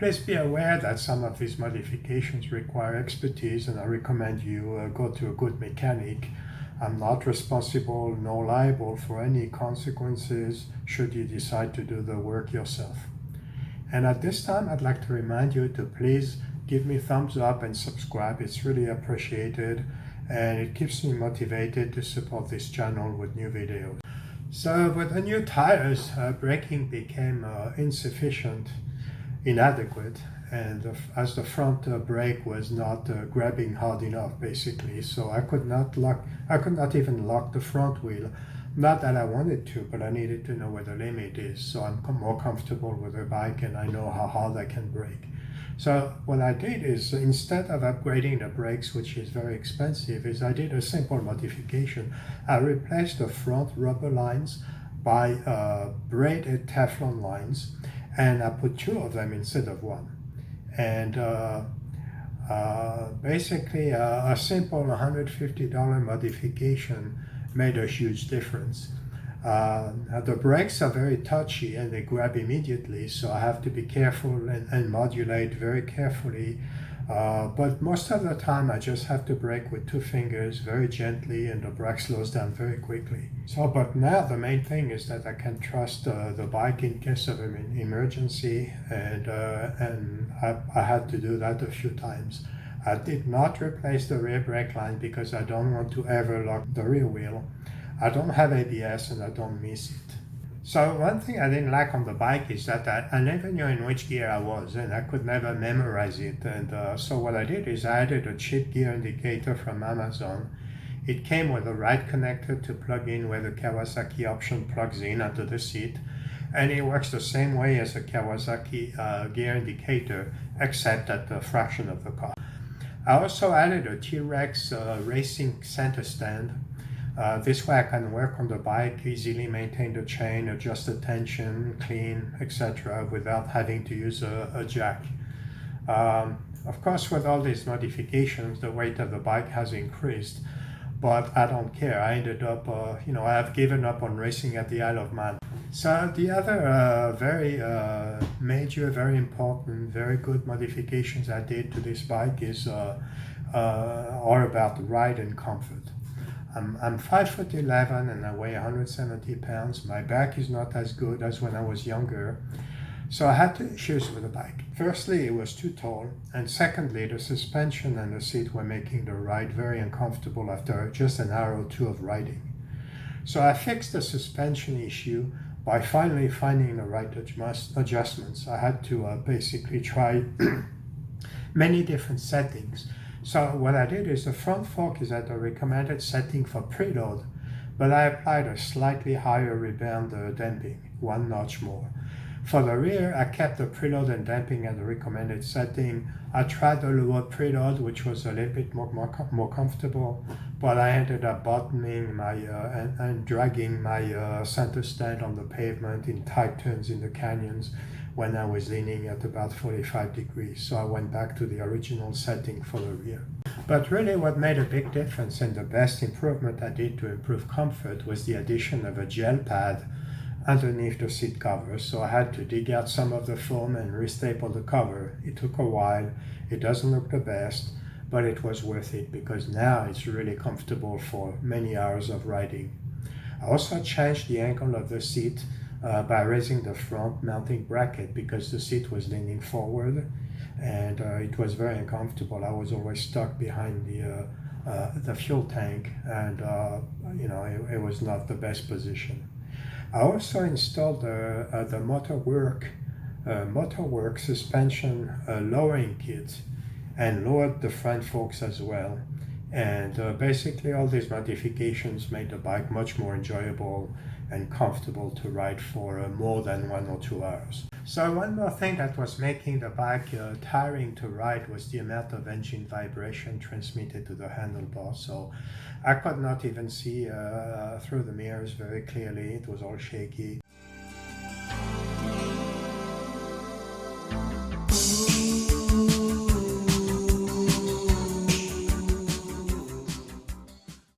please be aware that some of these modifications require expertise, and I recommend you go to a good mechanic. I'm not responsible nor liable for any consequences should you decide to do the work yourself. And at this time, I'd like to remind you to please give me a thumbs up and subscribe. It's really appreciated, and it keeps me motivated to support this channel with new videos. So with the new tires, braking became insufficient, inadequate, and as the front brake was not grabbing hard enough, basically, so I could not even lock the front wheel. Not that I wanted to, but I needed to know where the limit is, so I'm more comfortable with the bike and I know how hard I can brake. So what I did is, instead of upgrading the brakes, which is very expensive, is I did a simple modification. I replaced the front rubber lines by braided Teflon lines, and I put two of them instead of one. And basically a simple $150 modification made a huge difference. The brakes are very touchy and they grab immediately, so I have to be careful and modulate very carefully. But most of the time I just have to brake with two fingers very gently, and the brake slows down very quickly. So, but now the main thing is that I can trust the bike in case of an emergency, and I had to do that a few times. I did not replace the rear brake line because I don't want to ever lock the rear wheel. I don't have ABS and I don't miss it. So one thing I didn't like on the bike is that I never knew in which gear I was, and I could never memorize it. And so what I did is I added a cheap gear indicator from Amazon. It came with a right connector to plug in where the Kawasaki option plugs in under the seat, and it works the same way as a Kawasaki gear indicator, except at a fraction of the cost. I also added a T-Rex racing center stand. This way I can work on the bike, easily maintain the chain, adjust the tension, clean, etc. without having to use a jack. Of course, with all these modifications, the weight of the bike has increased, but I don't care. I ended up, I have given up on racing at the Isle of Man. So the other very major, very important, very good modifications I did to this bike are about ride and comfort. I'm 5'11" and I weigh 170 pounds. My back is not as good as when I was younger. So I had two issues with the bike. Firstly, it was too tall. And secondly, the suspension and the seat were making the ride very uncomfortable after just an hour or two of riding. So I fixed the suspension issue by finally finding the right adjustments. I had to basically try many different settings. So what I did is the front fork is at the recommended setting for preload, but I applied a slightly higher rebound damping, one notch more. For the rear, I kept the preload and damping at the recommended setting. I tried the lower preload, which was a little bit more comfortable, but I ended up bottoming my and dragging my center stand on the pavement in tight turns in the canyons when I was leaning at about 45 degrees. So I went back to the original setting for the rear. But really what made a big difference and the best improvement I did to improve comfort was the addition of a gel pad underneath the seat cover. So I had to dig out some of the foam and restaple the cover. It took a while. It doesn't look the best, but it was worth it because now it's really comfortable for many hours of riding. I also changed the angle of the seat by raising the front mounting bracket because the seat was leaning forward, and it was very uncomfortable. I was always stuck behind the fuel tank, and it was not the best position. I also installed the Motorwork suspension lowering kit and lowered the front forks as well. And basically all these modifications made the bike much more enjoyable and comfortable to ride for more than 1 or 2 hours. So one more thing that was making the bike tiring to ride was the amount of engine vibration transmitted to the handlebar. So I could not even see through the mirrors very clearly. It was all shaky.